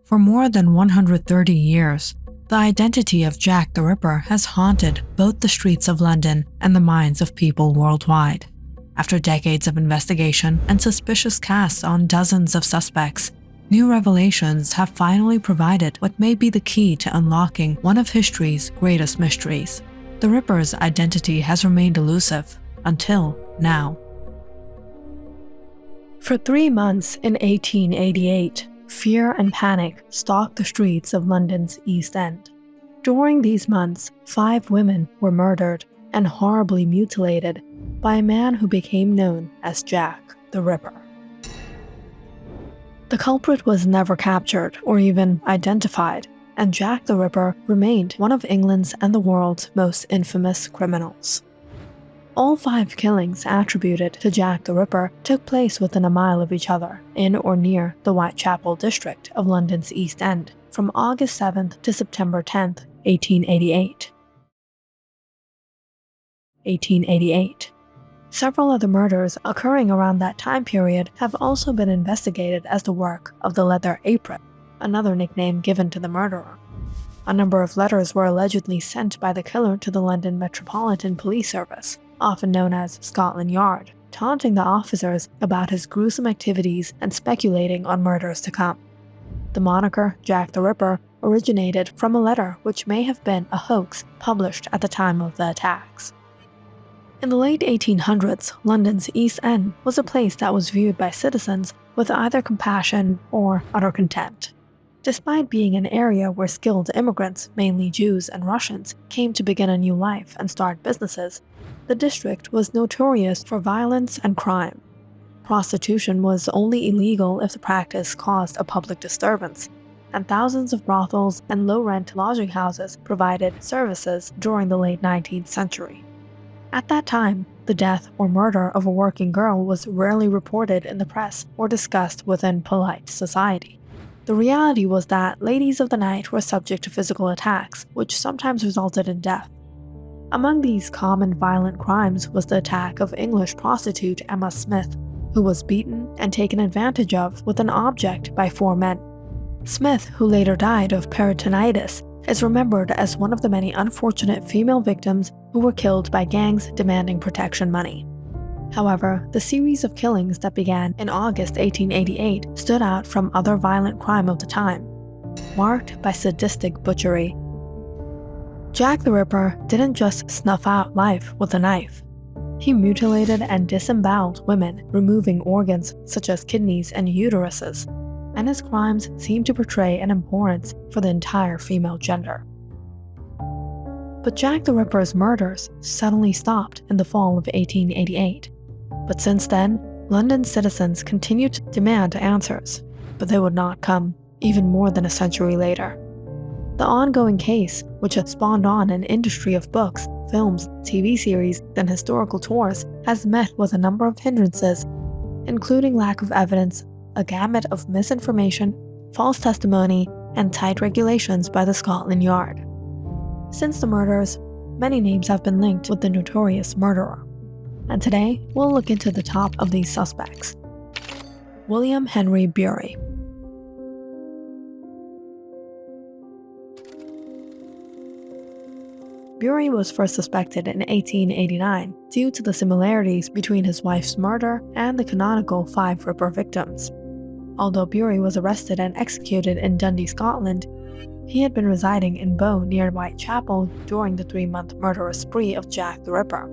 For more than 130 years, the identity of Jack the Ripper has haunted both the streets of London and the minds of people worldwide. After decades of investigation and suspicious casts on dozens of suspects, new revelations have finally provided what may be the key to unlocking one of history's greatest mysteries. The Ripper's identity has remained elusive until now. For 3 months in 1888, fear and panic stalked the streets of London's East End. During these months, 5 women were murdered and horribly mutilated by a man who became known as Jack the Ripper. The culprit was never captured or even identified, and Jack the Ripper remained one of England's and the world's most infamous criminals. All 5 killings attributed to Jack the Ripper took place within a mile of each other, in or near the Whitechapel district of London's East End, from August 7th to September 10th, 1888. Several other murders occurring around that time period have also been investigated as the work of the Leather Apron, another nickname given to the murderer. A number of letters were allegedly sent by the killer to the London Metropolitan Police Service, often known as Scotland Yard, taunting the officers about his gruesome activities and speculating on murders to come. The moniker Jack the Ripper originated from a letter which may have been a hoax published at the time of the attacks. In the late 1800s, London's East End was a place that was viewed by citizens with either compassion or utter contempt. Despite being an area where skilled immigrants, mainly Jews and Russians, came to begin a new life and start businesses, the district was notorious for violence and crime. Prostitution was only illegal if the practice caused a public disturbance, and thousands of brothels and low-rent lodging houses provided services during the late 19th century. At that time, the death or murder of a working girl was rarely reported in the press or discussed within polite society. The reality was that ladies of the night were subject to physical attacks, which sometimes resulted in death. Among these common violent crimes was the attack of English prostitute Emma Smith, who was beaten and taken advantage of with an object by 4 men. Smith, who later died of peritonitis, is remembered as one of the many unfortunate female victims who were killed by gangs demanding protection money. However, the series of killings that began in August 1888 stood out from other violent crime of the time, marked by sadistic butchery. Jack the Ripper didn't just snuff out life with a knife. He mutilated and disemboweled women, removing organs such as kidneys and uteruses, and his crimes seemed to portray an abhorrence for the entire female gender. But Jack the Ripper's murders suddenly stopped in the fall of 1888. But since then, London's citizens continued to demand answers, but they would not come even more than a century later. The ongoing case, which has spawned on an industry of books, films, TV series, and historical tours, has met with a number of hindrances, including lack of evidence, a gamut of misinformation, false testimony, and tight regulations by the Scotland Yard. Since the murders, many names have been linked with the notorious murderer. And today, we'll look into the top of these suspects. William Henry Bury. Bury was first suspected in 1889 due to the similarities between his wife's murder and the canonical 5 Ripper victims. Although Bury was arrested and executed in Dundee, Scotland, he had been residing in Bow near Whitechapel during the 3-month murderous spree of Jack the Ripper.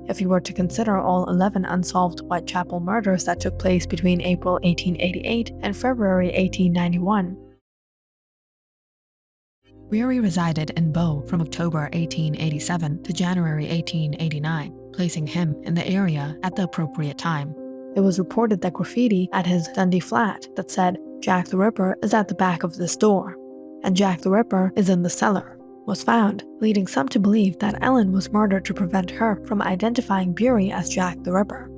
If you were to consider all 11 unsolved Whitechapel murders that took place between April 1888 and February 1891, Bury resided in Bow from October 1887 to January 1889, placing him in the area at the appropriate time. It was reported that graffiti at his Dundee flat that said, "Jack the Ripper is at the back of this door," and "Jack the Ripper is in the cellar," was found, leading some to believe that Ellen was murdered to prevent her from identifying Bury as Jack the Ripper.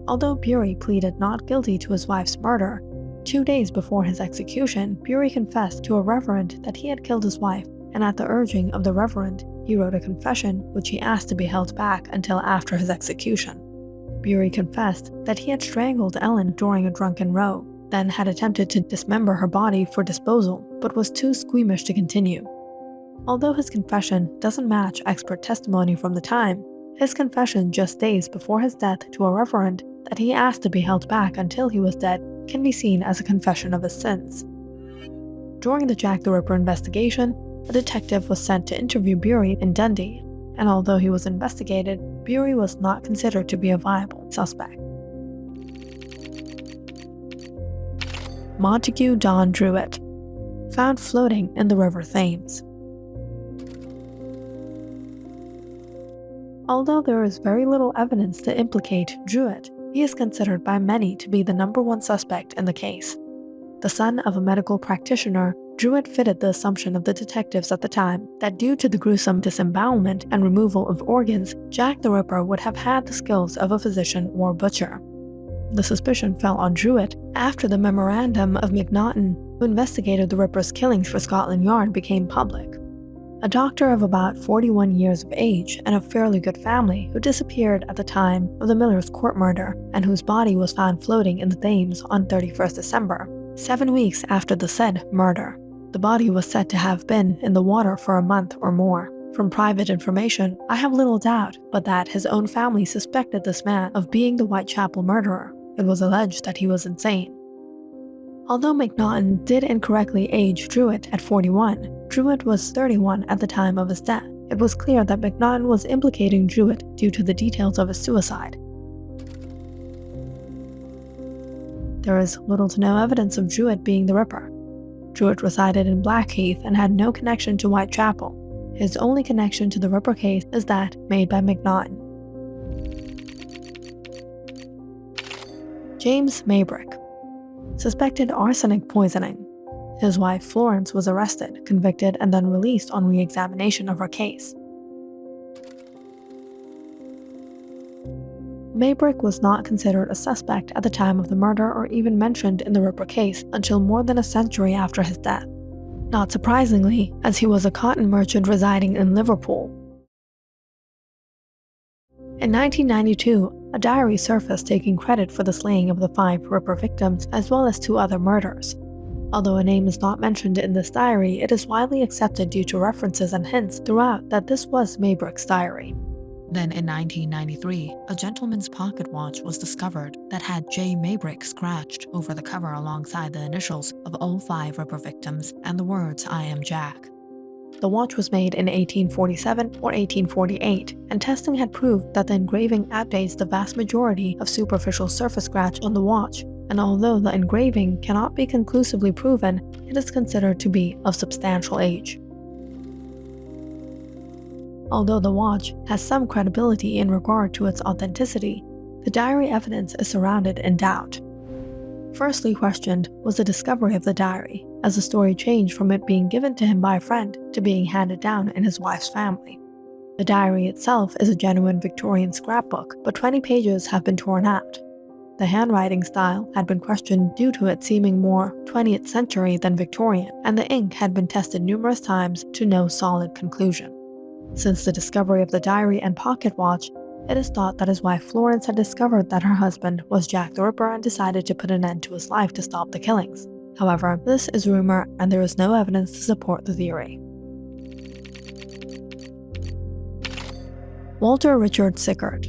Although Bury pleaded not guilty to his wife's murder, 2 days before his execution, Bury confessed to a reverend that he had killed his wife, and at the urging of the reverend, he wrote a confession which he asked to be held back until after his execution. Bury confessed that he had strangled Ellen during a drunken row, then had attempted to dismember her body for disposal, but was too squeamish to continue. Although his confession doesn't match expert testimony from the time, his confession just days before his death to a reverend that he asked to be held back until he was dead can be seen as a confession of his sins. During the Jack the Ripper investigation, a detective was sent to interview Bury in Dundee, and although he was investigated, Bury was not considered to be a viable suspect. Montague Don Druitt, found floating in the River Thames. Although there is very little evidence to implicate Druitt, he is considered by many to be the #1 suspect in the case. The son of a medical practitioner, Druitt fitted the assumption of the detectives at the time that due to the gruesome disembowelment and removal of organs, Jack the Ripper would have had the skills of a physician or butcher. The suspicion fell on Druitt after the memorandum of McNaughton, who investigated the Ripper's killings for Scotland Yard, became public. A doctor of about 41 years of age and of fairly good family who disappeared at the time of the Miller's Court murder and whose body was found floating in the Thames on 31st December, 7 weeks after the said murder. The body was said to have been in the water for a month or more. From private information, I have little doubt but that his own family suspected this man of being the Whitechapel murderer. It was alleged that he was insane. Although McNaughton did incorrectly age Druitt at 41, Druitt was 31 at the time of his death. It was clear that McNaughton was implicating Druitt due to the details of his suicide. There is little to no evidence of Druitt being the Ripper. Druitt resided in Blackheath and had no connection to Whitechapel. His only connection to the Ripper case is that made by McNaughton. James Maybrick, suspected arsenic poisoning. His wife Florence was arrested, convicted, and then released on re-examination of her case. Maybrick was not considered a suspect at the time of the murder or even mentioned in the Ripper case until more than a century after his death. Not surprisingly, as he was a cotton merchant residing in Liverpool. In 1992, a diary surfaced taking credit for the slaying of the 5 Ripper victims as well as 2 other murders. Although a name is not mentioned in this diary, it is widely accepted due to references and hints throughout that this was Maybrick's diary. Then in 1993, a gentleman's pocket watch was discovered that had J. Maybrick scratched over the cover alongside the initials of all 5 Ripper victims and the words "I am Jack." The watch was made in 1847 or 1848, and testing had proved that the engraving outdates the vast majority of superficial surface scratch on the watch, and although the engraving cannot be conclusively proven, it is considered to be of substantial age. Although the watch has some credibility in regard to its authenticity, the diary evidence is surrounded in doubt. Firstly questioned was the discovery of the diary, as the story changed from it being given to him by a friend to being handed down in his wife's family. The diary itself is a genuine Victorian scrapbook, but 20 pages have been torn out. The handwriting style had been questioned due to it seeming more 20th century than Victorian, and the ink had been tested numerous times to no solid conclusion. Since the discovery of the diary and pocket watch, it is thought that his wife Florence had discovered that her husband was Jack the Ripper and decided to put an end to his life to stop the killings. However, this is rumor and there is no evidence to support the theory. Walter Richard Sickert.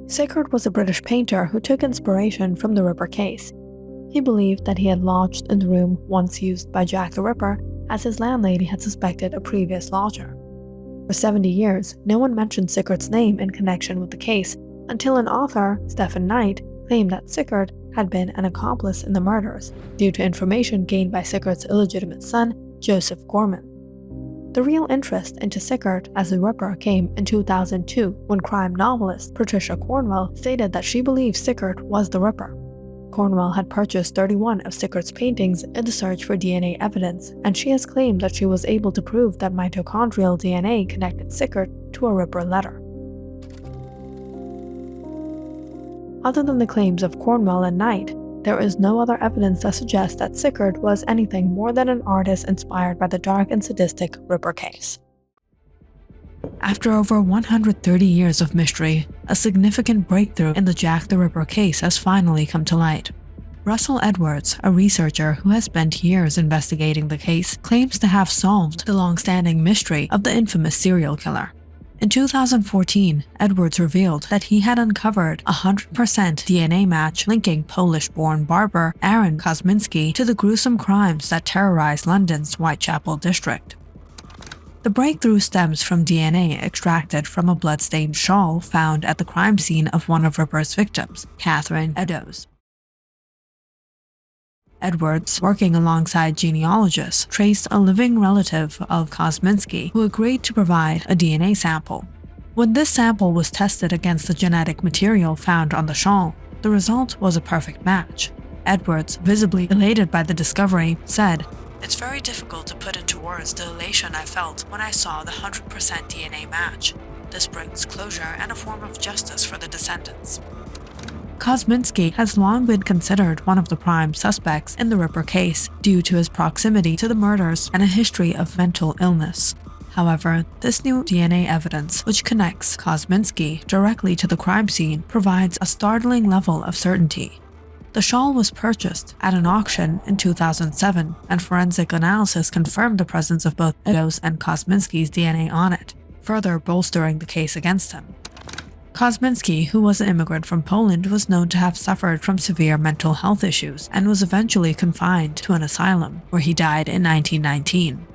Sickert was a British painter who took inspiration from the Ripper case. He believed that he had lodged in the room once used by Jack the Ripper, as his landlady had suspected a previous lodger. For 70 years, no one mentioned Sickert's name in connection with the case, until an author, Stephen Knight, claimed that Sickert had been an accomplice in the murders, due to information gained by Sickert's illegitimate son, Joseph Gorman. The real interest into Sickert as the Ripper came in 2002 when crime novelist Patricia Cornwell stated that she believed Sickert was the Ripper. Cornwell had purchased 31 of Sickert's paintings in the search for DNA evidence, and she has claimed that she was able to prove that mitochondrial DNA connected Sickert to a Ripper letter. Other than the claims of Cornwell and Knight, there is no other evidence that suggests that Sickert was anything more than an artist inspired by the dark and sadistic Ripper case. After over 130 years of mystery, a significant breakthrough in the Jack the Ripper case has finally come to light. Russell Edwards, a researcher who has spent years investigating the case, claims to have solved the long-standing mystery of the infamous serial killer. In 2014, Edwards revealed that he had uncovered a 100% DNA match linking Polish-born barber Aaron Kosminski to the gruesome crimes that terrorized London's Whitechapel district. The breakthrough stems from DNA extracted from a blood-stained shawl found at the crime scene of one of Ripper's victims, Catherine Eddowes. Edwards, working alongside genealogists, traced a living relative of Kosminski who agreed to provide a DNA sample. When this sample was tested against the genetic material found on the shawl, the result was a perfect match. Edwards, visibly elated by the discovery, said, "It's very difficult to put into words the elation I felt when I saw the 100% DNA match. This brings closure and a form of justice for the descendants." Kosminski has long been considered one of the prime suspects in the Ripper case due to his proximity to the murders and a history of mental illness. However, this new DNA evidence, which connects Kosminski directly to the crime scene, provides a startling level of certainty. The shawl was purchased at an auction in 2007, and forensic analysis confirmed the presence of both Eddowes and Kosminski's DNA on it, further bolstering the case against him. Kosminski, who was an immigrant from Poland, was known to have suffered from severe mental health issues and was eventually confined to an asylum, where he died in 1919.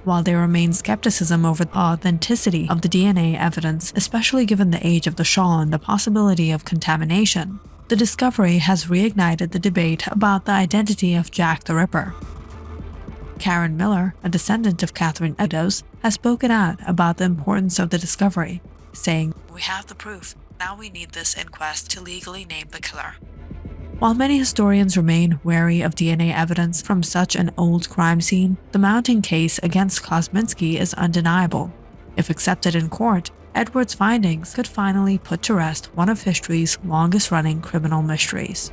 While there remains skepticism over the authenticity of the DNA evidence, especially given the age of the shawl and the possibility of contamination, the discovery has reignited the debate about the identity of Jack the Ripper. Karen Miller, a descendant of Catherine Eddowes, has spoken out about the importance of the discovery, saying, "We have the proof, now we need this inquest to legally name the killer." While many historians remain wary of DNA evidence from such an old crime scene, the mounting case against Kosminski is undeniable. If accepted in court, Edwards' findings could finally put to rest one of history's longest-running criminal mysteries.